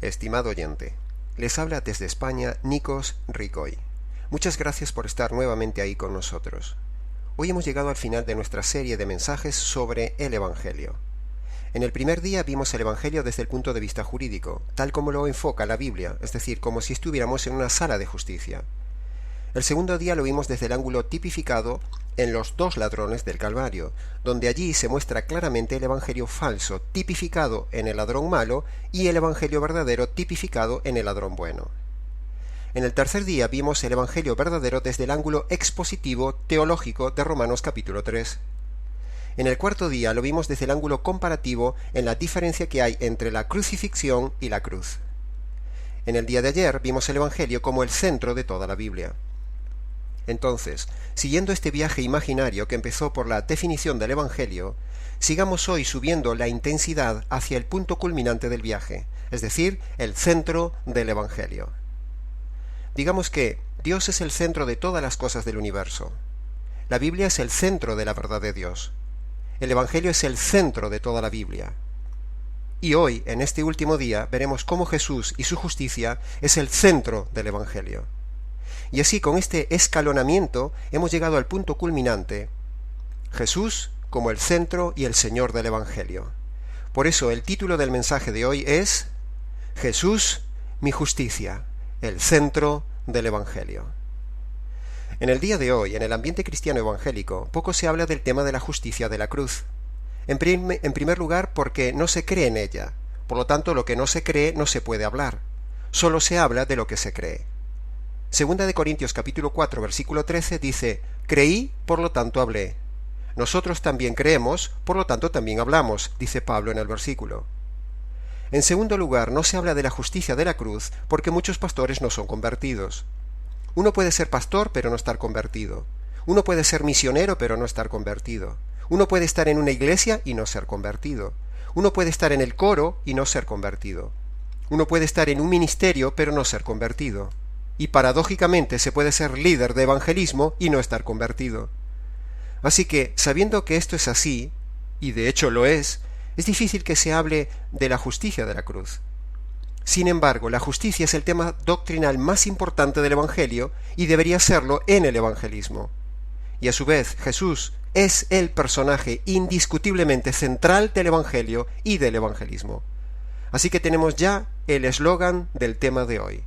Estimado oyente, les habla desde España Nikos Ricoy. Muchas gracias por estar nuevamente ahí con nosotros. Hoy hemos llegado al final de nuestra serie de mensajes sobre el Evangelio. En el primer día vimos el Evangelio desde el punto de vista jurídico, tal como lo enfoca la Biblia, es decir, como si estuviéramos en una sala de justicia. El segundo día lo vimos desde el ángulo tipificado en los dos ladrones del Calvario, donde allí se muestra claramente el Evangelio falso, tipificado en el ladrón malo, y el Evangelio verdadero, tipificado en el ladrón bueno. En el tercer día vimos el Evangelio verdadero desde el ángulo expositivo teológico de Romanos capítulo 3. En el cuarto día lo vimos desde el ángulo comparativo en la diferencia que hay entre la crucifixión y la cruz. En el día de ayer vimos el Evangelio como el centro de toda la Biblia. Entonces, siguiendo este viaje imaginario que empezó por la definición del Evangelio, sigamos hoy subiendo la intensidad hacia el punto culminante del viaje, es decir, el centro del Evangelio. Digamos que Dios es el centro de todas las cosas del universo. La Biblia es el centro de la verdad de Dios. El Evangelio es el centro de toda la Biblia. Y hoy, en este último día, veremos cómo Jesús y su justicia es el centro del Evangelio. Y así, con este escalonamiento, hemos llegado al punto culminante: Jesús como el centro y el Señor del Evangelio. Por eso el título del mensaje de hoy es Jesús, mi justicia, el centro del Evangelio. En el día de hoy, en el ambiente cristiano evangélico, poco se habla del tema de la justicia de la cruz. En primer lugar, porque no se cree en ella. Por lo tanto, lo que no se cree no se puede hablar. Solo se habla de lo que se cree. Segunda de Corintios capítulo 4 versículo 13 dice: creí, por lo tanto hablé. Nosotros también creemos, por lo tanto también hablamos, dice Pablo en el versículo. En segundo lugar, no se habla de la justicia de la cruz porque muchos pastores no son convertidos. Uno puede ser pastor pero no estar convertido. Uno puede ser misionero pero no estar convertido. Uno puede estar en una iglesia y no ser convertido. Uno puede estar en el coro y no ser convertido. Uno puede estar en un ministerio pero no ser convertido. Y paradójicamente se puede ser líder de evangelismo y no estar convertido. Así que, sabiendo que esto es así, y de hecho lo es difícil que se hable de la justicia de la cruz. Sin embargo, la justicia es el tema doctrinal más importante del Evangelio y debería serlo en el evangelismo. Y a su vez, Jesús es el personaje indiscutiblemente central del Evangelio y del evangelismo. Así que tenemos ya el eslogan del tema de hoy.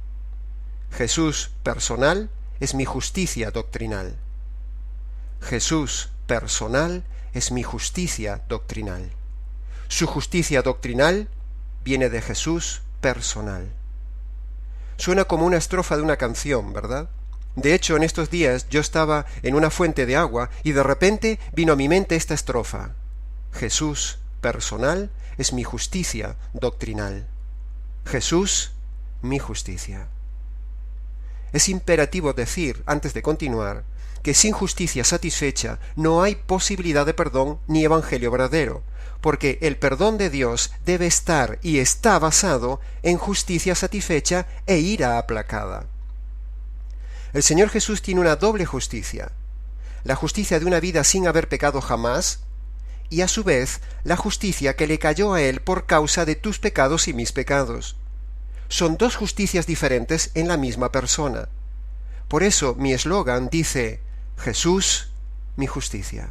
Jesús personal es mi justicia doctrinal. Jesús personal es mi justicia doctrinal. Su justicia doctrinal viene de Jesús personal. Suena como una estrofa de una canción, ¿verdad? De hecho, en estos días yo estaba en una fuente de agua y de repente vino a mi mente esta estrofa. Jesús personal es mi justicia doctrinal. Jesús, mi justicia. Es imperativo decir, antes de continuar, que sin justicia satisfecha no hay posibilidad de perdón ni evangelio verdadero, porque el perdón de Dios debe estar y está basado en justicia satisfecha e ira aplacada. El Señor Jesús tiene una doble justicia: la justicia de una vida sin haber pecado jamás, y a su vez la justicia que le cayó a Él por causa de tus pecados y mis pecados. Son dos justicias diferentes en la misma persona. Por eso mi eslogan dice: Jesús, mi justicia.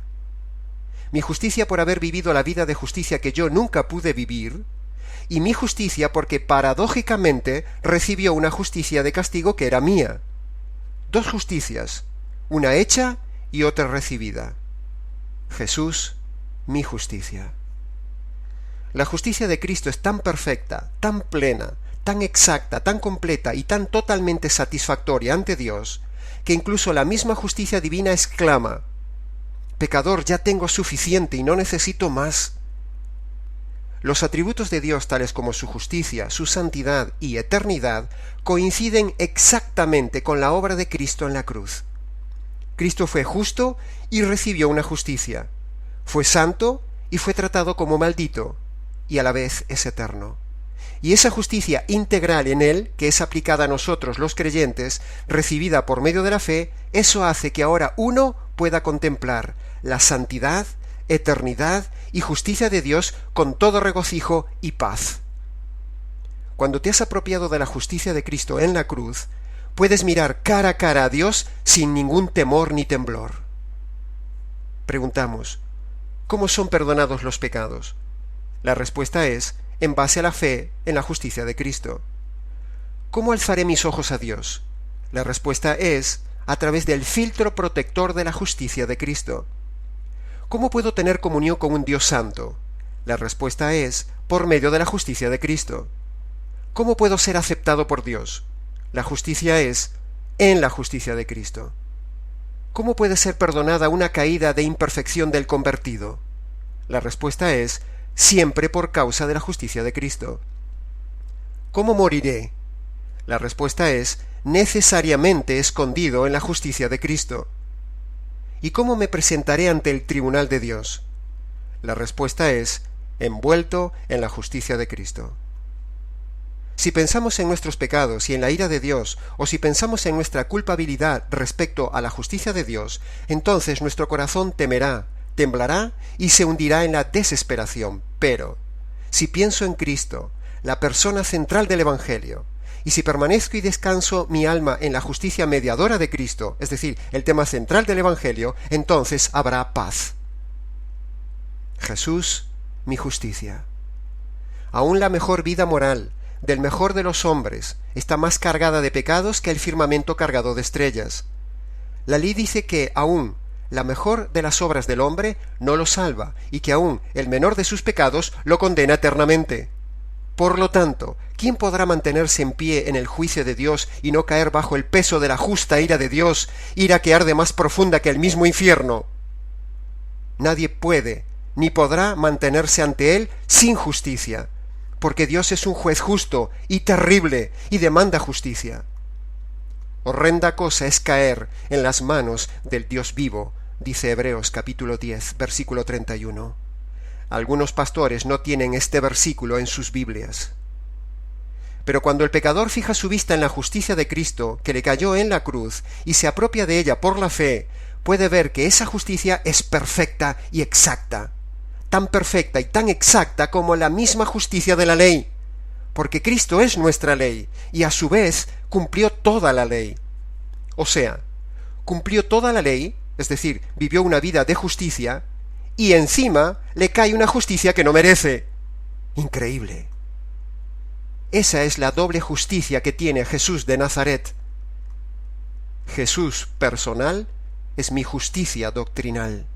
Mi justicia por haber vivido la vida de justicia que yo nunca pude vivir, y mi justicia porque paradójicamente recibió una justicia de castigo que era mía. Dos justicias, una hecha y otra recibida. Jesús, mi justicia. La justicia de Cristo es tan perfecta, tan plena, tan exacta, tan completa y tan totalmente satisfactoria ante Dios, que incluso la misma justicia divina exclama: pecador, ya tengo suficiente y no necesito más. Los atributos de Dios, tales como su justicia, su santidad y eternidad, coinciden exactamente con la obra de Cristo en la cruz. Cristo fue justo y recibió una justicia. Fue santo y fue tratado como maldito, y a la vez es eterno. Y esa justicia integral en Él, que es aplicada a nosotros los creyentes, recibida por medio de la fe, eso hace que ahora uno pueda contemplar la santidad, eternidad y justicia de Dios con todo regocijo y paz. cuando te has apropiado de la justicia de Cristo en la cruz, puedes mirar cara a cara a Dios sin ningún temor ni temblor. Preguntamos, ¿cómo son perdonados los pecados? La respuesta es, en base a la fe en la justicia de Cristo. ¿Cómo alzaré mis ojos a Dios? La respuesta es, a través del filtro protector de la justicia de Cristo. ¿Cómo puedo tener comunión con un Dios santo? La respuesta es, por medio de la justicia de Cristo. ¿Cómo puedo ser aceptado por Dios? La justicia es, en la justicia de Cristo. ¿Cómo puede ser perdonada una caída de imperfección del convertido? La respuesta es, siempre por causa de la justicia de Cristo. ¿Cómo moriré? La respuesta es, necesariamente escondido en la justicia de Cristo. ¿Y cómo me presentaré ante el tribunal de Dios? La respuesta es, envuelto en la justicia de Cristo. Si pensamos en nuestros pecados y en la ira de Dios, o si pensamos en nuestra culpabilidad respecto a la justicia de Dios, entonces nuestro corazón temerá, temblará y se hundirá en la desesperación. Pero, si pienso en Cristo, la persona central del Evangelio, y si permanezco y descanso mi alma en la justicia mediadora de Cristo, es decir, el tema central del Evangelio, entonces habrá paz. Jesús, mi justicia. Aún la mejor vida moral, del mejor de los hombres, está más cargada de pecados que el firmamento cargado de estrellas. La ley dice que aún la mejor de las obras del hombre no lo salva, y que aún el menor de sus pecados lo condena eternamente. Por lo tanto, ¿quién podrá mantenerse en pie en el juicio de Dios y no caer bajo el peso de la justa ira de Dios, ira que arde más profunda que el mismo infierno? Nadie puede, ni podrá mantenerse ante él sin justicia, porque Dios es un juez justo y terrible y demanda justicia. Horrenda cosa es caer en las manos del Dios vivo, dice Hebreos capítulo 10, versículo 31. Algunos pastores no tienen este versículo en sus Biblias. Pero cuando el pecador fija su vista en la justicia de Cristo, que le cayó en la cruz, y se apropia de ella por la fe, puede ver que esa justicia es perfecta y exacta, tan perfecta y tan exacta como la misma justicia de la ley, porque Cristo es nuestra ley, y a su vez cumplió toda la ley. O sea, cumplió toda la ley, es decir, vivió una vida de justicia, y encima le cae una justicia que no merece. Increíble. Esa es la doble justicia que tiene Jesús de Nazaret. Jesús personal es mi justicia doctrinal.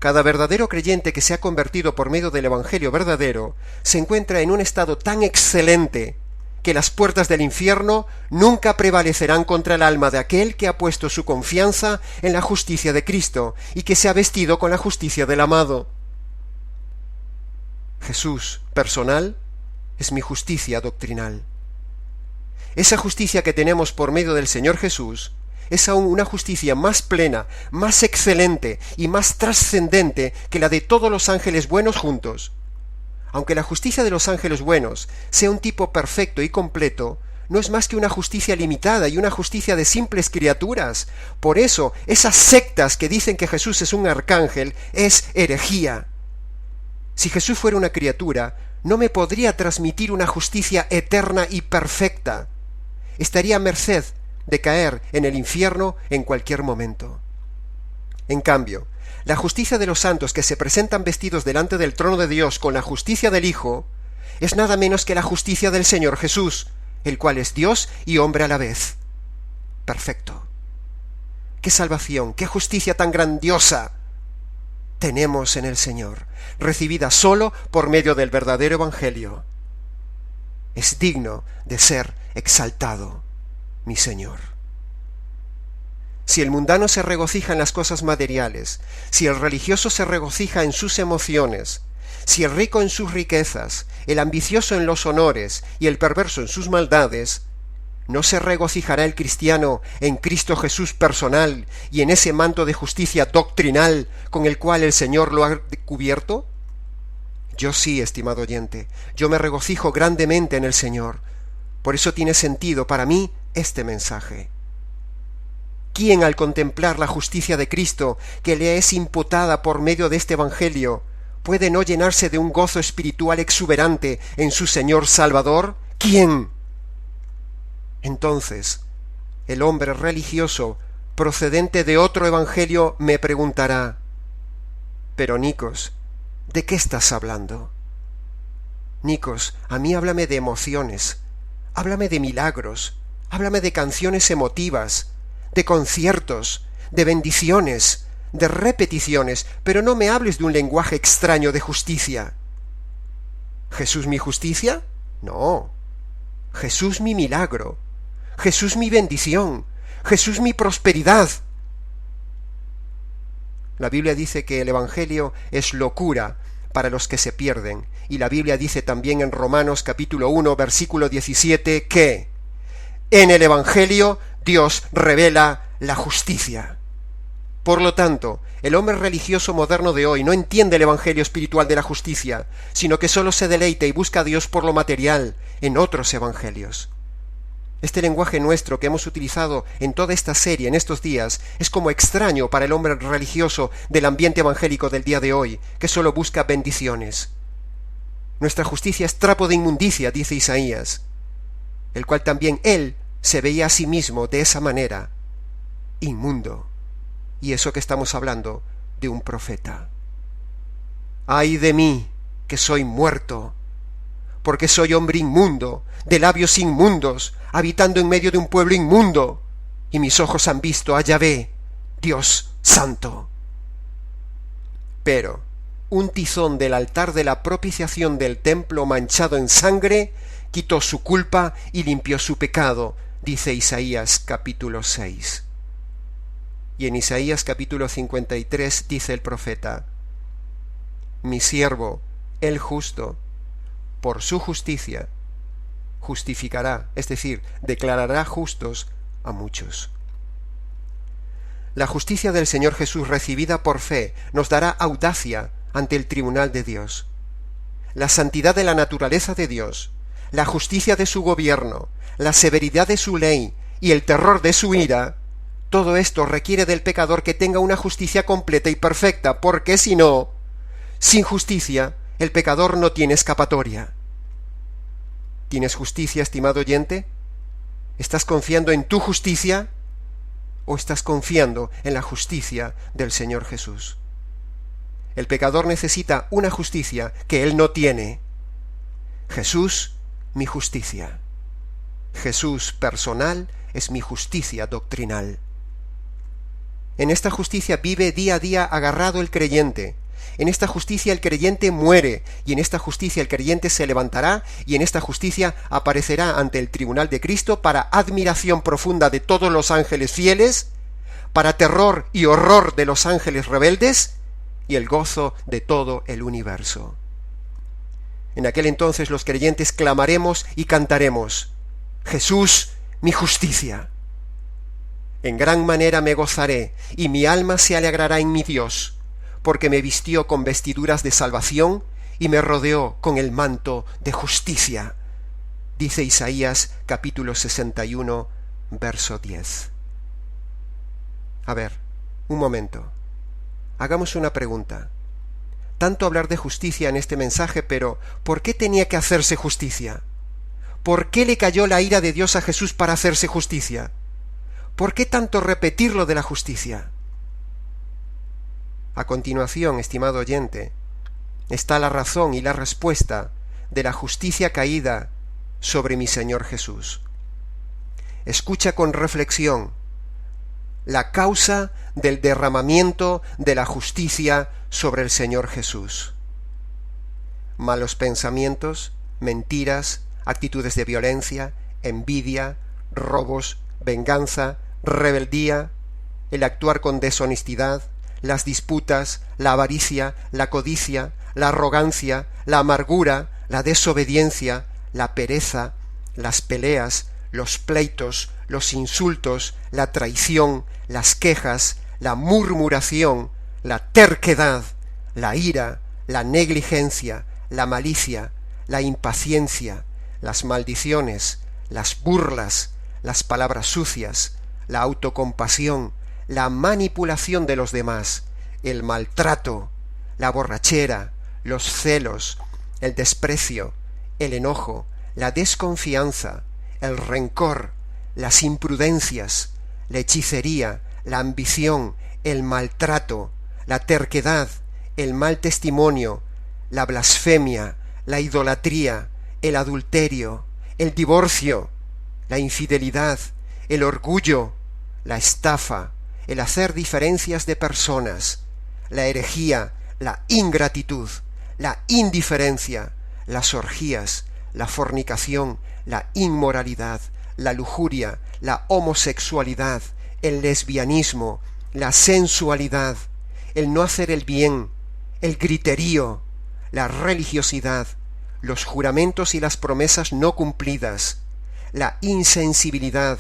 Cada verdadero creyente que se ha convertido por medio del Evangelio verdadero se encuentra en un estado tan excelente que las puertas del infierno nunca prevalecerán contra el alma de aquel que ha puesto su confianza en la justicia de Cristo y que se ha vestido con la justicia del amado. Jesús personal es mi justicia doctrinal. Esa justicia que tenemos por medio del Señor Jesús es aún una justicia más plena, más excelente y más trascendente que la de todos los ángeles buenos juntos. Aunque la justicia de los ángeles buenos sea un tipo perfecto y completo, no es más que una justicia limitada y una justicia de simples criaturas. Por eso, esas sectas que dicen que Jesús es un arcángel es herejía. Si Jesús fuera una criatura, no me podría transmitir una justicia eterna y perfecta. Estaría a merced de caer en el infierno en cualquier momento. En cambio, la justicia de los santos que se presentan vestidos delante del trono de Dios con la justicia del Hijo es nada menos que la justicia del Señor Jesús, el cual es Dios y hombre a la vez. Perfecto. ¡Qué salvación, qué justicia tan grandiosa tenemos en el Señor, recibida sólo por medio del verdadero Evangelio! Es digno de ser exaltado, mi Señor. Si el mundano se regocija en las cosas materiales, si el religioso se regocija en sus emociones, si el rico en sus riquezas, el ambicioso en los honores y el perverso en sus maldades, ¿no se regocijará el cristiano en Cristo Jesús personal y en ese manto de justicia doctrinal con el cual el Señor lo ha cubierto? Yo sí, estimado oyente, yo me regocijo grandemente en el Señor. Por eso tiene sentido para mí este mensaje. ¿Quién, al contemplar la justicia de Cristo que le es imputada por medio de este Evangelio, puede no llenarse de un gozo espiritual exuberante en su Señor Salvador? ¿Quién? Entonces, el hombre religioso procedente de otro evangelio me preguntará: pero Nikos, ¿de qué estás hablando? Nikos, a mí háblame de emociones, háblame de milagros, háblame de canciones emotivas, de conciertos, de bendiciones, de repeticiones, pero no me hables de un lenguaje extraño de justicia. ¿Jesús mi justicia? No. Jesús mi milagro, Jesús mi bendición, Jesús mi prosperidad. La Biblia dice que el Evangelio es locura para los que se pierden, y la Biblia dice también en Romanos capítulo 1, versículo 17, que en el Evangelio Dios revela la justicia. Por lo tanto, el hombre religioso moderno de hoy no entiende el Evangelio espiritual de la justicia, sino que solo se deleita y busca a Dios por lo material en otros evangelios. Este lenguaje nuestro que hemos utilizado en toda esta serie en estos días es como extraño para el hombre religioso del ambiente evangélico del día de hoy, que solo busca bendiciones. Nuestra justicia es trapo de inmundicia, dice Isaías, el cual también él se veía a sí mismo de esa manera, inmundo. Y eso que estamos hablando de un profeta. ¡Ay de mí, que soy muerto! Porque soy hombre inmundo, de labios inmundos, habitando en medio de un pueblo inmundo, y mis ojos han visto a Yahvé, Dios santo. Pero un tizón del altar de la propiciación del templo manchado en sangre quitó su culpa y limpió su pecado, dice Isaías capítulo 6. Y en Isaías capítulo 53 dice el profeta: mi siervo, el justo, por su justicia, justificará, es decir, declarará justos a muchos. La justicia del Señor Jesús recibida por fe nos dará audacia ante el tribunal de Dios. La santidad de la naturaleza de Dios, la justicia de su gobierno, la severidad de su ley y el terror de su ira, todo esto requiere del pecador que tenga una justicia completa y perfecta, porque si no, sin justicia, el pecador no tiene escapatoria. ¿Tienes justicia, estimado oyente? ¿Estás confiando en tu justicia o estás confiando en la justicia del Señor Jesús? El pecador necesita una justicia que él no tiene. Jesús, mi justicia. Jesús personal es mi justicia doctrinal. En esta justicia vive día a día agarrado el creyente. En esta justicia el creyente muere, y en esta justicia el creyente se levantará, y en esta justicia aparecerá ante el tribunal de Cristo para admiración profunda de todos los ángeles fieles, para terror y horror de los ángeles rebeldes, y el gozo de todo el universo. En aquel entonces los creyentes clamaremos y cantaremos: Jesús, mi justicia. En gran manera me gozaré, y mi alma se alegrará en mi Dios, porque me vistió con vestiduras de salvación y me rodeó con el manto de justicia. Dice Isaías capítulo 61, verso 10. A ver, un momento. Hagamos una pregunta. Tanto hablar de justicia en este mensaje, pero ¿por qué tenía que hacerse justicia? ¿Por qué le cayó la ira de Dios a Jesús para hacerse justicia? ¿Por qué tanto repetir lo de la justicia? A continuación, estimado oyente, está la razón y la respuesta de la justicia caída sobre mi Señor Jesús. Escucha con reflexión la causa del derramamiento de la justicia sobre el Señor Jesús. Malos pensamientos, mentiras, actitudes de violencia, envidia, robos, venganza, rebeldía, el actuar con deshonestidad, las disputas, la avaricia, la codicia, la arrogancia, la amargura, la desobediencia, la pereza, las peleas, los pleitos, los insultos, la traición, las quejas, la murmuración, la terquedad, la ira, la negligencia, la malicia, la impaciencia, las maldiciones, las burlas, las palabras sucias, la autocompasión, la manipulación de los demás, el maltrato, la borrachera, los celos, el desprecio, el enojo, la desconfianza, el rencor, las imprudencias, la hechicería, la ambición, el maltrato, la terquedad, el mal testimonio, la blasfemia, la idolatría, el adulterio, el divorcio, la infidelidad, el orgullo, la estafa, el hacer diferencias de personas, la herejía, la ingratitud, la indiferencia, las orgías, la fornicación, la inmoralidad, la lujuria, la homosexualidad, el lesbianismo, la sensualidad, el no hacer el bien, el griterío, la religiosidad, los juramentos y las promesas no cumplidas, la insensibilidad,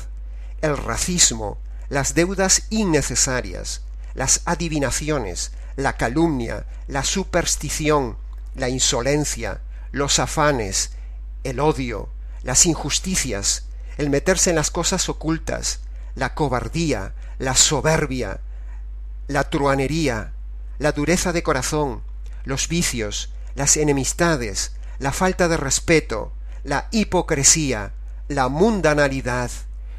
el racismo, las deudas innecesarias, las adivinaciones, la calumnia, la superstición, la insolencia, los afanes, el odio, las injusticias, el meterse en las cosas ocultas, la cobardía, la soberbia, la truhanería, la dureza de corazón, los vicios, las enemistades, la falta de respeto, la hipocresía, la mundanalidad,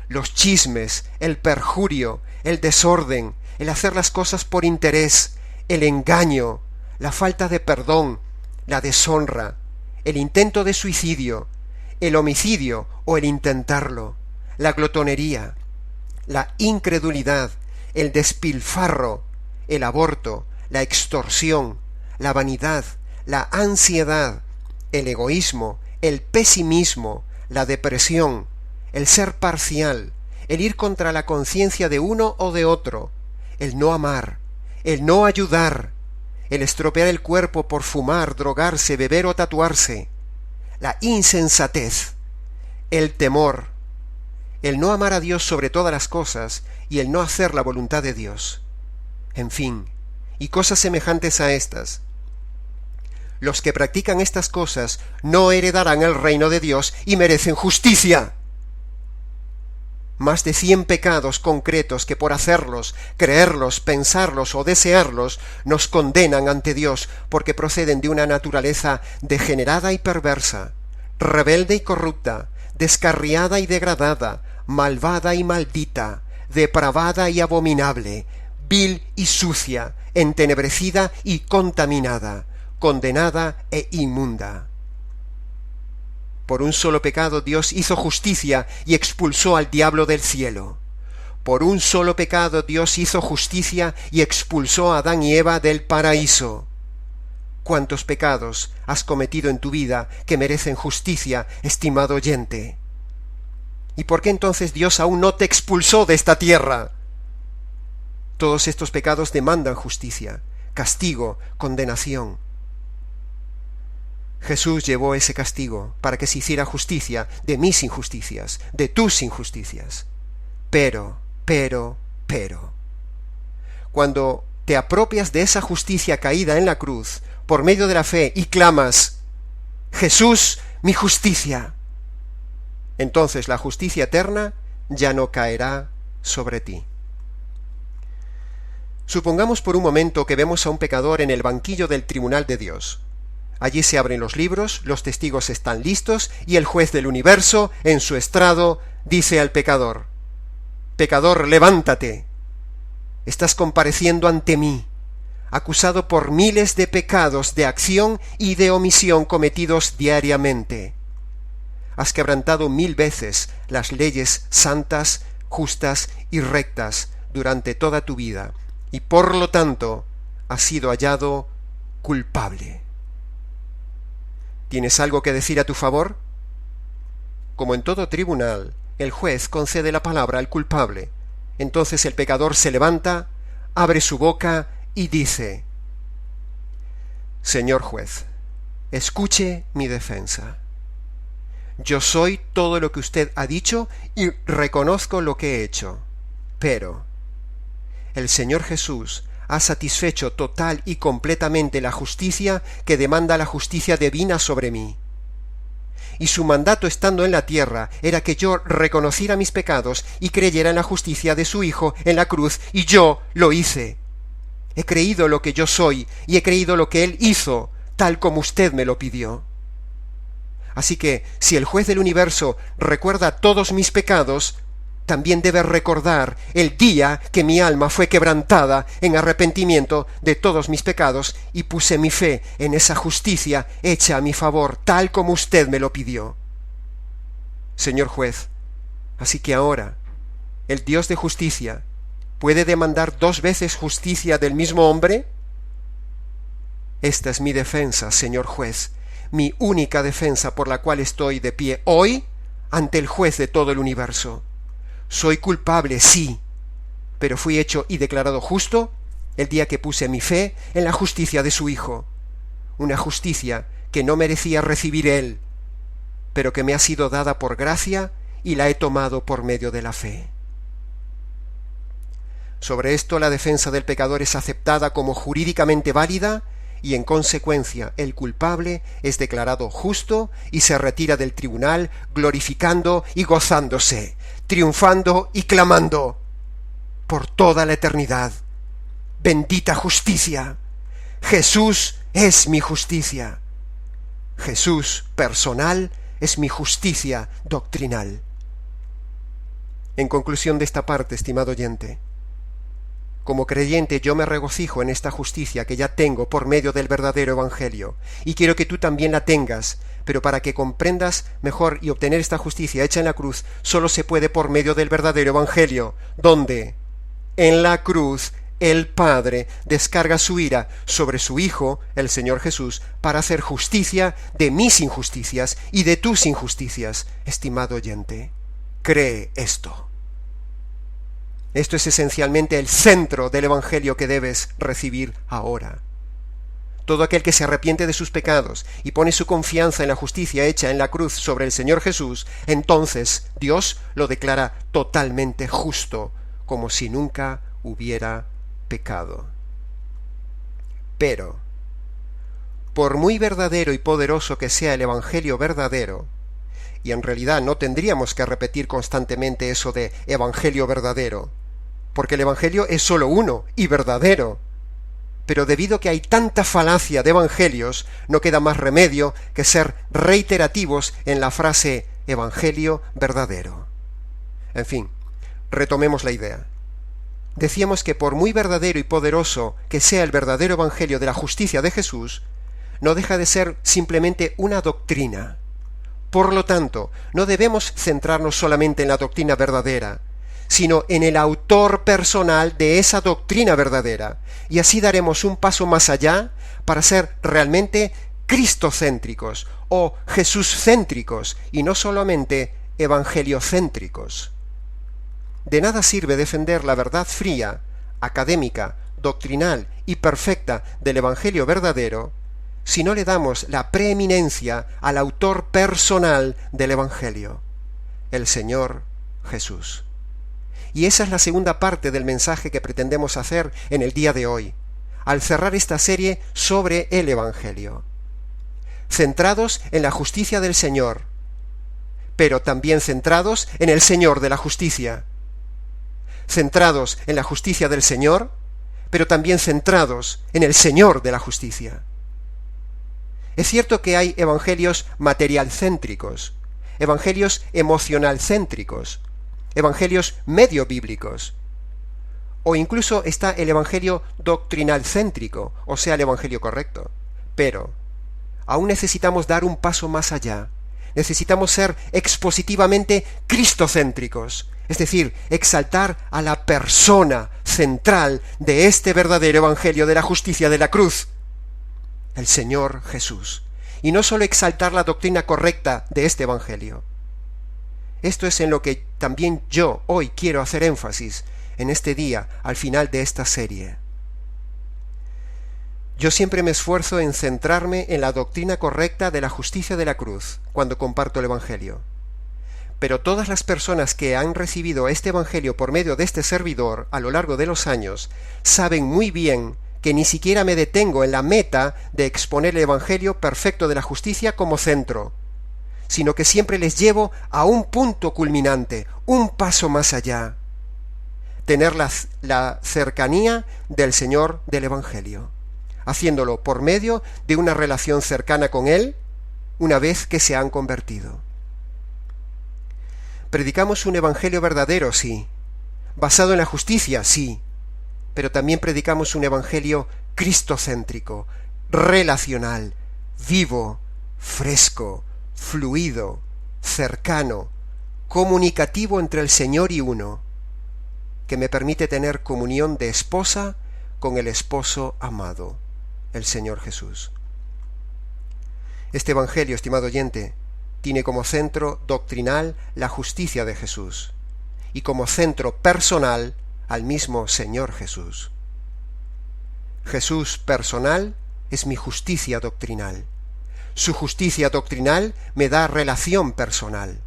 los chismes, el perjurio, el desorden, el hacer las cosas por interés, el engaño, la falta de perdón, la deshonra, el intento de suicidio, el homicidio o el intentarlo, la glotonería, la incredulidad, el despilfarro, el aborto, la extorsión, la vanidad, la ansiedad, el egoísmo, el pesimismo, la depresión, el ser parcial, el ir contra la conciencia de uno o de otro, el no amar, el no ayudar, el estropear el cuerpo por fumar, drogarse, beber o tatuarse, la insensatez, el temor, el no amar a Dios sobre todas las cosas y el no hacer la voluntad de Dios. En fin, y cosas semejantes a estas. Los que practican estas cosas no heredarán el reino de Dios y merecen justicia. Más de 100 pecados concretos que por hacerlos, creerlos, pensarlos o desearlos nos condenan ante Dios porque proceden de una naturaleza degenerada y perversa, rebelde y corrupta, descarriada y degradada, malvada y maldita, depravada y abominable, vil y sucia, entenebrecida y contaminada, condenada e inmunda. Por un solo pecado Dios hizo justicia y expulsó al diablo del cielo. Por un solo pecado Dios hizo justicia y expulsó a Adán y Eva del paraíso. ¿Cuántos pecados has cometido en tu vida que merecen justicia, estimado oyente? ¿Y por qué entonces Dios aún no te expulsó de esta tierra? Todos estos pecados demandan justicia, castigo, condenación. Jesús llevó ese castigo para que se hiciera justicia de mis injusticias, de tus injusticias. Pero, cuando te apropias de esa justicia caída en la cruz, por medio de la fe, y clamas, Jesús, mi justicia, entonces la justicia eterna ya no caerá sobre ti. Supongamos por un momento que vemos a un pecador en el banquillo del tribunal de Dios. Allí se abren los libros, los testigos están listos y el juez del universo, en su estrado, dice al pecador: «Pecador, levántate. Estás compareciendo ante mí, acusado por miles de pecados de acción y de omisión cometidos diariamente. Has quebrantado 1000 veces las leyes santas, justas y rectas durante toda tu vida, y por lo tanto has sido hallado culpable. ¿Tienes algo que decir a tu favor?». Como en todo tribunal, el juez concede la palabra al culpable. Entonces el pecador se levanta, abre su boca y dice: «Señor juez, escuche mi defensa. Yo soy todo lo que usted ha dicho y reconozco lo que he hecho. Pero el Señor Jesús ha satisfecho total y completamente la justicia que demanda la justicia divina sobre mí. Y su mandato estando en la tierra era que yo reconociera mis pecados y creyera en la justicia de su Hijo en la cruz, y yo lo hice. He creído lo que yo soy y he creído lo que Él hizo, tal como usted me lo pidió. Así que, si el juez del universo recuerda todos mis pecados, también debe recordar el día que mi alma fue quebrantada en arrepentimiento de todos mis pecados y puse mi fe en esa justicia hecha a mi favor, tal como usted me lo pidió. Señor juez, así que ahora, el Dios de justicia, ¿puede demandar 2 veces justicia del mismo hombre? Esta es mi defensa, señor juez, mi única defensa por la cual estoy de pie hoy ante el juez de todo el universo. Soy culpable, sí, pero fui hecho y declarado justo el día que puse mi fe en la justicia de su Hijo, una justicia que no merecía recibir él, pero que me ha sido dada por gracia y la he tomado por medio de la fe. Sobre esto la defensa del pecador es aceptada como jurídicamente válida y en consecuencia el culpable es declarado justo y se retira del tribunal glorificando y gozándose, triunfando y clamando por toda la eternidad. Bendita justicia. Jesús es mi justicia. Jesús personal es mi justicia doctrinal. En conclusión de esta parte, estimado oyente, como creyente yo me regocijo en esta justicia que ya tengo por medio del verdadero Evangelio, y quiero que tú también la tengas, pero para que comprendas mejor y obtener esta justicia hecha en la cruz, solo se puede por medio del verdadero Evangelio, donde en la cruz el Padre descarga su ira sobre su Hijo, el Señor Jesús, para hacer justicia de mis injusticias y de tus injusticias, estimado oyente. Cree esto. Esto es esencialmente el centro del Evangelio que debes recibir ahora. Todo aquel que se arrepiente de sus pecados y pone su confianza en la justicia hecha en la cruz sobre el Señor Jesús, entonces Dios lo declara totalmente justo, como si nunca hubiera pecado. Pero, por muy verdadero y poderoso que sea el Evangelio verdadero, y en realidad no tendríamos que repetir constantemente eso de Evangelio verdadero, porque el Evangelio es solo uno y verdadero. Pero debido a que hay tanta falacia de evangelios, no queda más remedio que ser reiterativos en la frase Evangelio verdadero. En fin, retomemos la idea. Decíamos que por muy verdadero y poderoso que sea el verdadero Evangelio de la justicia de Jesús, no deja de ser simplemente una doctrina. Por lo tanto, no debemos centrarnos solamente en la doctrina verdadera, sino en el autor personal de esa doctrina verdadera, y así daremos un paso más allá para ser realmente cristocéntricos o jesúscéntricos y no solamente evangeliocéntricos. De nada sirve defender la verdad fría, académica, doctrinal y perfecta del Evangelio verdadero si no le damos la preeminencia al autor personal del Evangelio, el Señor Jesús. Y esa es la segunda parte del mensaje que pretendemos hacer en el día de hoy, al cerrar esta serie sobre el Evangelio. Centrados en la justicia del Señor, pero también centrados en el Señor de la justicia. Centrados en la justicia del Señor, pero también centrados en el Señor de la justicia. Es cierto que hay evangelios materialcéntricos, evangelios emocionalcéntricos, evangelios medio bíblicos, o incluso está el evangelio doctrinalcéntrico, o sea, el evangelio correcto. Pero aún necesitamos dar un paso más allá. Necesitamos ser expositivamente cristocéntricos, es decir, exaltar a la persona central de este verdadero evangelio de la justicia de la cruz, el Señor Jesús, y no solo exaltar la doctrina correcta de este evangelio. Esto es en lo que también yo hoy quiero hacer énfasis en este día, al final de esta serie. Yo siempre me esfuerzo en centrarme en la doctrina correcta de la justicia de la cruz cuando comparto el Evangelio. Pero todas las personas que han recibido este Evangelio por medio de este servidor a lo largo de los años saben muy bien que ni siquiera me detengo en la meta de exponer el Evangelio perfecto de la justicia como centro, sino que siempre les llevo a un punto culminante, un paso más allá, tener la cercanía del Señor del Evangelio. haciéndolo por medio de una relación cercana con Él una vez que se han convertido. Predicamos un evangelio verdadero, sí, basado en la justicia, sí, pero también predicamos un evangelio cristocéntrico, relacional, vivo, fresco, fluido, cercano, comunicativo entre el Señor y uno, que me permite tener comunión de esposa con el esposo amado, el Señor Jesús. Este evangelio, estimado oyente, tiene como centro doctrinal la justicia de Jesús y como centro personal al mismo Señor Jesús. Jesús personal es mi justicia doctrinal. Su justicia doctrinal me da relación personal.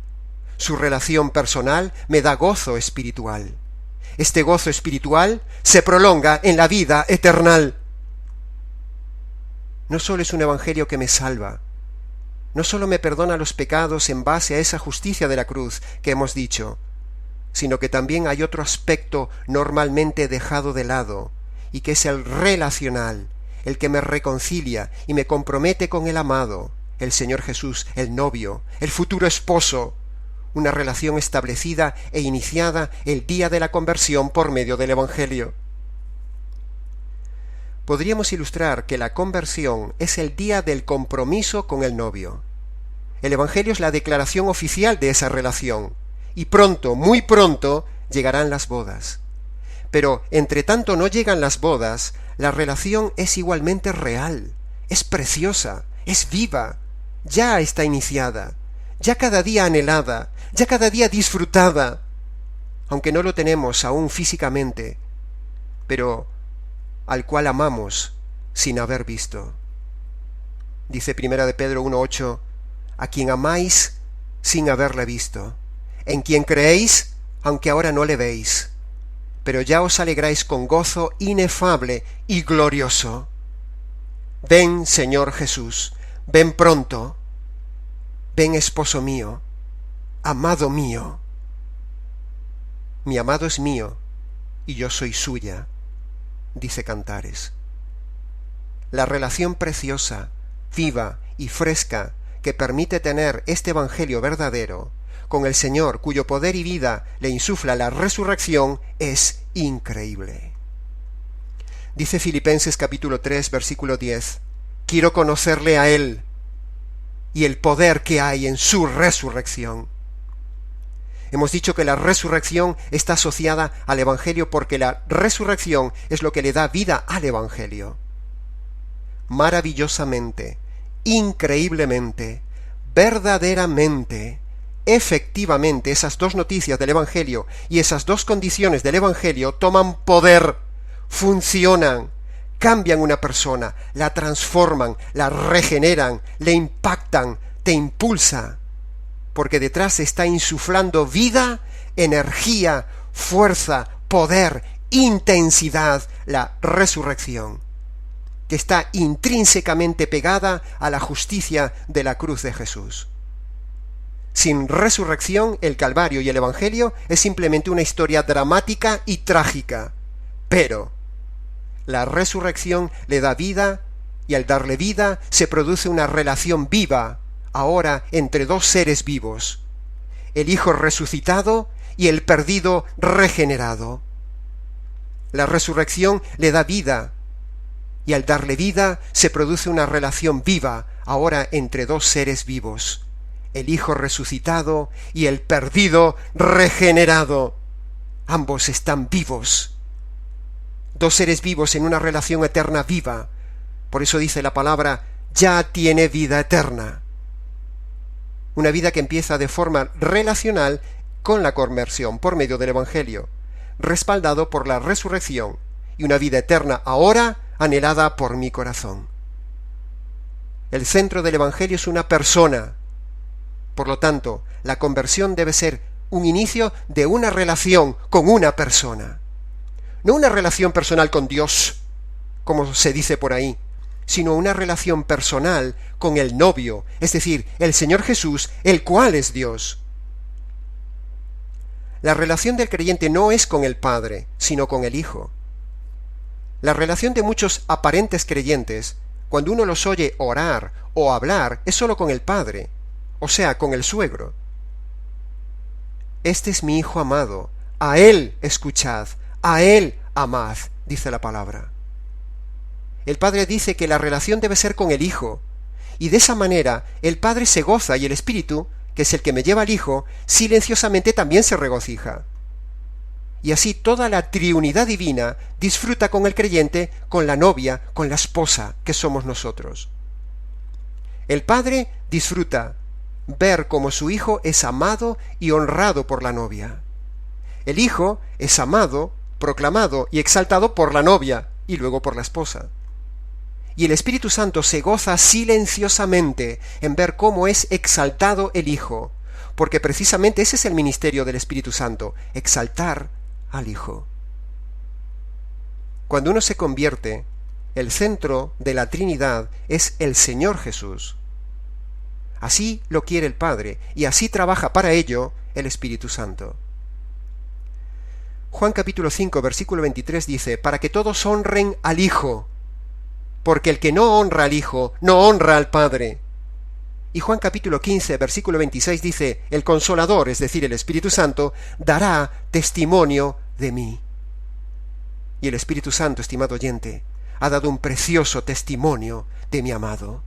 Su relación personal me da gozo espiritual. Este gozo espiritual se prolonga en la vida eterna. No solo es un evangelio que me salva, no solo me perdona los pecados en base a esa justicia de la cruz que hemos dicho, sino que también hay otro aspecto normalmente dejado de lado, y que es el relacional, el que me reconcilia y me compromete con el amado, el Señor Jesús, el novio, el futuro esposo, una relación establecida e iniciada el día de la conversión por medio del Evangelio. Podríamos ilustrar que la conversión es el día del compromiso con el novio. El Evangelio es la declaración oficial de esa relación, y pronto, muy pronto, llegarán las bodas. Pero entre tanto no llegan las bodas, la relación es igualmente real, es preciosa, es viva, ya está iniciada, ya cada día anhelada, ya cada día disfrutada, aunque no lo tenemos aún físicamente, pero al cual amamos sin haber visto. Dice 1 de Pedro 1:8, a quien amáis sin haberle visto, en quien creéis, aunque ahora no le veis, pero ya os alegráis con gozo inefable y glorioso. Ven, Señor Jesús, ven pronto, ven, esposo mío, amado mío. Mi amado es mío, y yo soy suya, dice Cantares. La relación preciosa, viva y fresca que permite tener este evangelio verdadero con el Señor, cuyo poder y vida le insufla la resurrección, es increíble. Dice Filipenses capítulo 3, versículo 10, quiero conocerle a Él y el poder que hay en su resurrección. Hemos dicho que la resurrección está asociada al Evangelio porque la resurrección es lo que le da vida al Evangelio. Maravillosamente, increíblemente, verdaderamente, efectivamente, esas dos noticias del Evangelio y esas dos condiciones del Evangelio toman poder, funcionan, cambian una persona, la transforman, la regeneran, le impactan, te impulsa, porque detrás está insuflando vida, energía, fuerza, poder, intensidad, la resurrección, que está intrínsecamente pegada a la justicia de la cruz de Jesús. Sin resurrección, el Calvario y el Evangelio es simplemente una historia dramática y trágica, pero la resurrección le da vida, y al darle vida se produce una relación viva, ahora entre dos seres vivos, el Hijo resucitado y el perdido regenerado. La resurrección le da vida, y al darle vida se produce una relación viva, ahora entre dos seres vivos, el Hijo resucitado y el perdido regenerado. Ambos están vivos. Dos seres vivos en una relación eterna viva. Por eso dice la palabra, ya tiene vida eterna. Una vida que empieza de forma relacional con la conversión por medio del Evangelio, respaldado por la resurrección, y una vida eterna ahora anhelada por mi corazón. El centro del Evangelio es una persona. Por lo tanto, la conversión debe ser un inicio de una relación con una persona. No una relación personal con Dios, como se dice por ahí, sino una relación personal con el novio, es decir, el Señor Jesús, el cual es Dios. La relación del creyente no es con el Padre, sino con el Hijo. La relación de muchos aparentes creyentes, cuando uno los oye orar o hablar, es solo con el Padre, o sea, con el suegro. Este es mi Hijo amado, a Él escuchad, a Él amad, dice la palabra. El Padre dice que la relación debe ser con el Hijo, y de esa manera el Padre se goza y el Espíritu, que es el que me lleva al Hijo, silenciosamente también se regocija. Y así toda la triunidad divina disfruta con el creyente, con la novia, con la esposa que somos nosotros. El Padre disfruta ver cómo su Hijo es amado y honrado por la novia. El Hijo es amado, proclamado y exaltado por la novia y luego por la esposa. Y el Espíritu Santo se goza silenciosamente en ver cómo es exaltado el Hijo, porque precisamente ese es el ministerio del Espíritu Santo, exaltar al Hijo. Cuando uno se convierte, el centro de la Trinidad es el Señor Jesús. Así lo quiere el Padre, y así trabaja para ello el Espíritu Santo. Juan capítulo 5, versículo 23 dice, para que todos honren al Hijo, porque el que no honra al Hijo, no honra al Padre. Y Juan capítulo 15, versículo 26 dice, el Consolador, es decir, el Espíritu Santo, dará testimonio de mí. Y el Espíritu Santo, estimado oyente, ha dado un precioso testimonio de mi amado.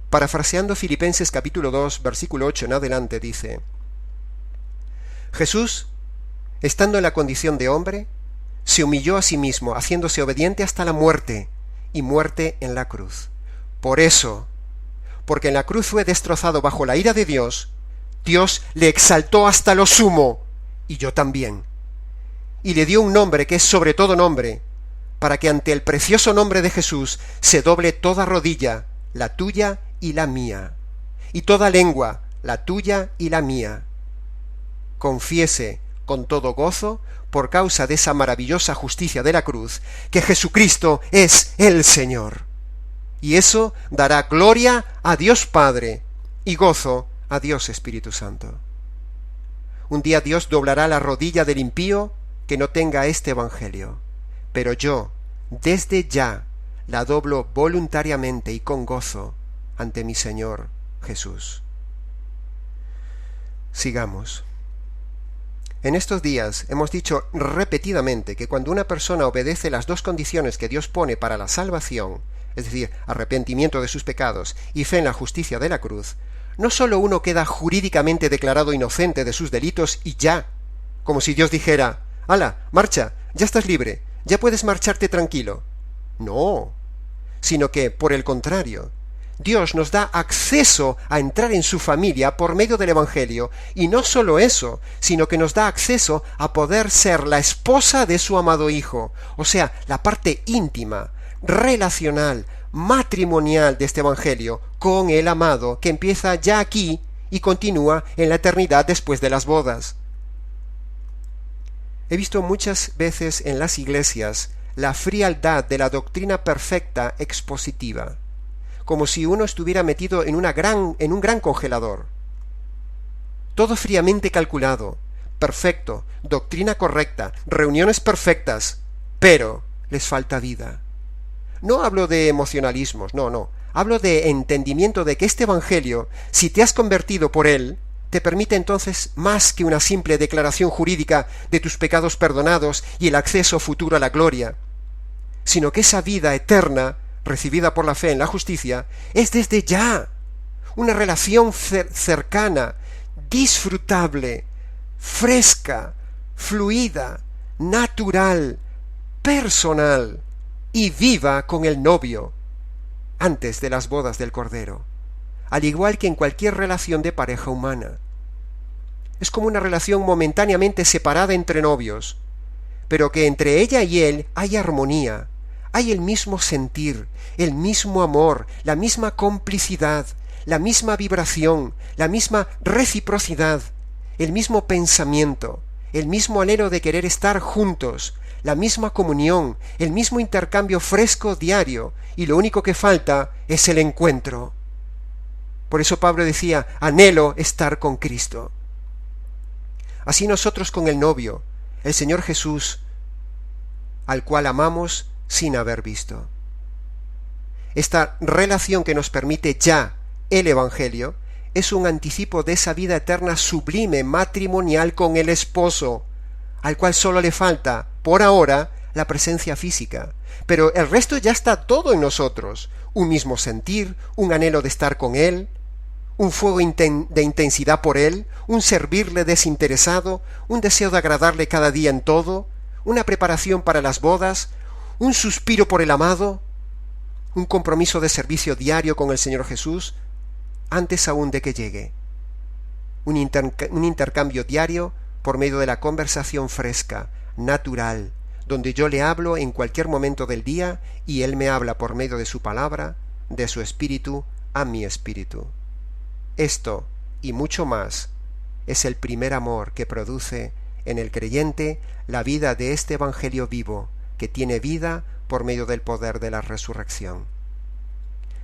Parafraseando Filipenses capítulo 2, versículo 8 en adelante, dice, Jesús, estando en la condición de hombre, se humilló a sí mismo, haciéndose obediente hasta la muerte, y muerte en la cruz. Por eso, porque en la cruz fue destrozado bajo la ira de Dios, Dios le exaltó hasta lo sumo, y yo también. Y le dio un nombre que es sobre todo nombre, para que ante el precioso nombre de Jesús se doble toda rodilla, la tuya y la mía, y toda lengua, la tuya y la mía, confiese con todo gozo, por causa de esa maravillosa justicia de la cruz, que Jesucristo es el Señor. Y eso dará gloria a Dios Padre y gozo a Dios Espíritu Santo. Un día Dios doblará la rodilla del impío que no tenga este Evangelio, pero yo, desde ya, la doblo voluntariamente y con gozo ante mi Señor Jesús. Sigamos. En estos días hemos dicho repetidamente que cuando una persona obedece las dos condiciones que Dios pone para la salvación, es decir, arrepentimiento de sus pecados y fe en la justicia de la cruz, no sólo uno queda jurídicamente declarado inocente de sus delitos y ya, como si Dios dijera, ¡hala, marcha, ya estás libre, ya puedes marcharte tranquilo! No, sino que, por el contrario, Dios nos da acceso a entrar en su familia por medio del Evangelio, y no solo eso, sino que nos da acceso a poder ser la esposa de su amado Hijo, o sea, la parte íntima, relacional, matrimonial de este Evangelio con el amado que empieza ya aquí y continúa en la eternidad después de las bodas. He visto muchas veces en las iglesias la frialdad de la doctrina perfecta expositiva, como si uno estuviera metido en un gran congelador. Todo fríamente calculado, perfecto, doctrina correcta, reuniones perfectas, pero les falta vida. No hablo de emocionalismos, no, hablo de entendimiento de que este Evangelio, si te has convertido por él, te permite entonces más que una simple declaración jurídica de tus pecados perdonados y el acceso futuro a la gloria, sino que esa vida eterna, recibida por la fe en la justicia, es desde ya una relación cercana, disfrutable, fresca, fluida, natural, personal y viva con el novio, antes de las bodas del Cordero, al igual que en cualquier relación de pareja humana. Es como una relación momentáneamente separada entre novios, pero que entre ella y él hay armonía, hay el mismo sentir, el mismo amor, la misma complicidad, la misma vibración, la misma reciprocidad, el mismo pensamiento, el mismo anhelo de querer estar juntos, la misma comunión, el mismo intercambio fresco diario, y lo único que falta es el encuentro. Por eso Pablo decía, anhelo estar con Cristo. Así nosotros con el novio, el Señor Jesús, al cual amamos sin haber visto. Esta relación que nos permite ya el Evangelio es un anticipo de esa vida eterna sublime matrimonial con el esposo, al cual solo le falta, por ahora, la presencia física. Pero el resto ya está todo en nosotros: un mismo sentir, un anhelo de estar con Él, un fuego de intensidad por Él, un servirle desinteresado, un deseo de agradarle cada día en todo, una preparación para las bodas, un suspiro por el amado, un compromiso de servicio diario con el Señor Jesús, antes aún de que llegue, un intercambio diario por medio de la conversación fresca, natural, donde yo le hablo en cualquier momento del día y Él me habla por medio de su palabra, de su espíritu, a mi espíritu. Esto, y mucho más, es el primer amor que produce en el creyente la vida de este Evangelio vivo, que tiene vida por medio del poder de la resurrección.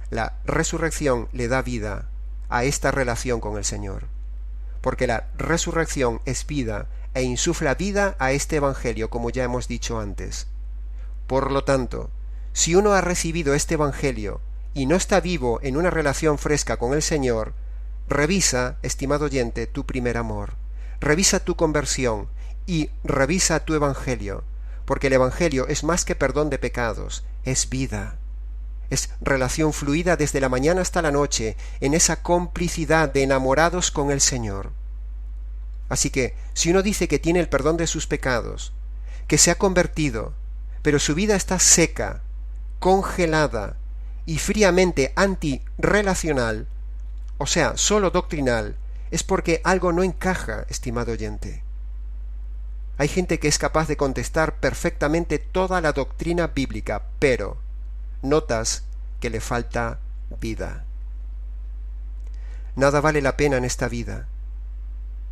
La resurrección le da vida a esta relación con el Señor, porque la resurrección es vida e insufla vida a este Evangelio, como ya hemos dicho antes. Por lo tanto, si uno ha recibido este Evangelio y no está vivo en una relación fresca con el Señor, revisa, estimado oyente, tu primer amor, revisa tu conversión y revisa tu Evangelio, porque el Evangelio es más que perdón de pecados, es vida. Es relación fluida desde la mañana hasta la noche, en esa complicidad de enamorados con el Señor. Así que, si uno dice que tiene el perdón de sus pecados, que se ha convertido, pero su vida está seca, congelada y fríamente antirrelacional, o sea, solo doctrinal, es porque algo no encaja, estimado oyente. Hay gente que es capaz de contestar perfectamente toda la doctrina bíblica, pero notas que le falta vida. Nada vale la pena en esta vida,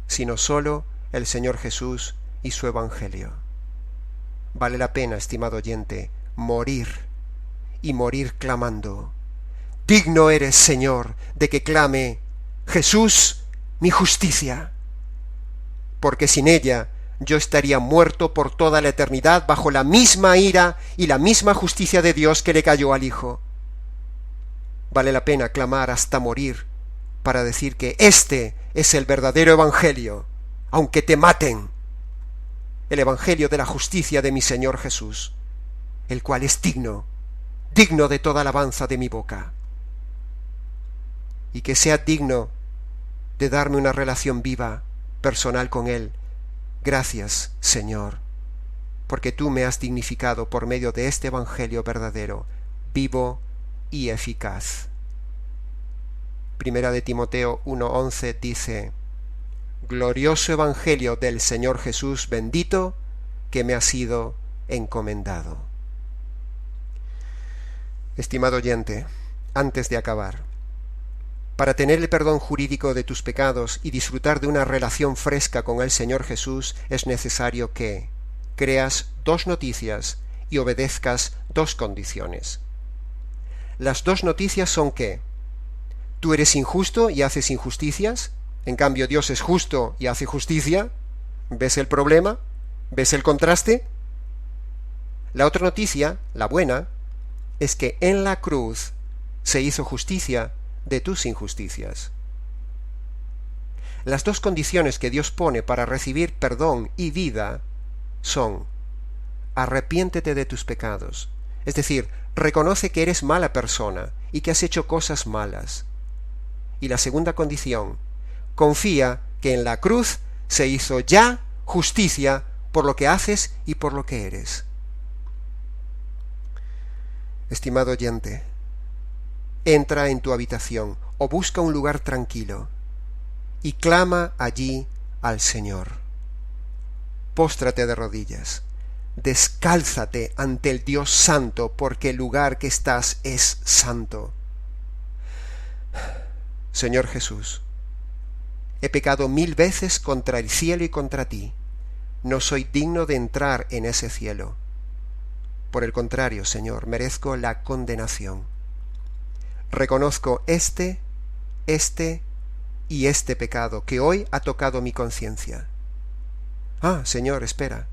sino solo el Señor Jesús y su Evangelio. Vale la pena, estimado oyente, morir, y morir clamando: digno eres, Señor, de que clame: Jesús, mi justicia. Porque sin ella yo estaría muerto por toda la eternidad bajo la misma ira y la misma justicia de Dios que le cayó al Hijo. Vale la pena clamar hasta morir para decir que este es el verdadero Evangelio, aunque te maten. El Evangelio de la justicia de mi Señor Jesús, el cual es digno de toda alabanza de mi boca. Y que sea digno de darme una relación viva, personal con Él. Gracias, Señor, porque tú me has dignificado por medio de este Evangelio verdadero, vivo y eficaz. Primera de Timoteo 1:11 dice: glorioso Evangelio del Señor Jesús bendito, que me ha sido encomendado. Estimado oyente, antes de acabar, para tener el perdón jurídico de tus pecados y disfrutar de una relación fresca con el Señor Jesús, es necesario que creas 2 noticias y obedezcas 2 condiciones. Las 2 noticias son que tú eres injusto y haces injusticias, en cambio Dios es justo y hace justicia. ¿Ves el problema? ¿Ves el contraste? La otra noticia, la buena, es que en la cruz se hizo justicia de tus injusticias. Las 2 condiciones que Dios pone para recibir perdón y vida son: arrepiéntete de tus pecados, es decir, reconoce que eres mala persona y que has hecho cosas malas. Y la segunda condición: confía que en la cruz se hizo ya justicia por lo que haces y por lo que eres. Estimado oyente, entra en tu habitación o busca un lugar tranquilo y clama allí al Señor. Póstrate de rodillas, descálzate ante el Dios santo, porque el lugar que estás es santo. Señor Jesús, he pecado 1000 veces contra el cielo y contra ti. No soy digno de entrar en ese cielo. Por el contrario, Señor, merezco la condenación. Reconozco este y este pecado que hoy ha tocado mi conciencia. Ah, Señor, espera.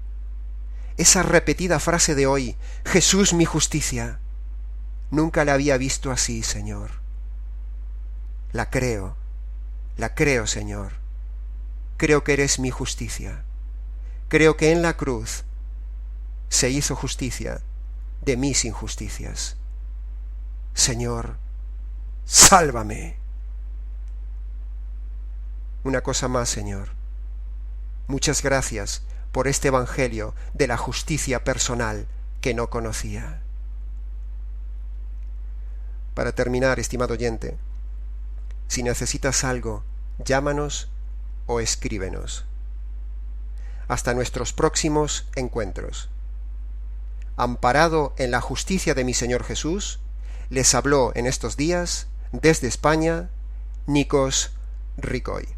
esa repetida frase de hoy, Jesús mi justicia. Nunca la había visto así, Señor. La creo, Señor. Creo que eres mi justicia. Creo que en la cruz se hizo justicia de mis injusticias. Señor, sálvame. Una cosa más, Señor. Muchas gracias por este evangelio de la justicia personal que no conocía. Para terminar, estimado oyente, si necesitas algo, llámanos o escríbenos. Hasta nuestros próximos encuentros. Amparado en la justicia de mi Señor Jesús, les habló en estos días, desde España, Nikos Ricoy.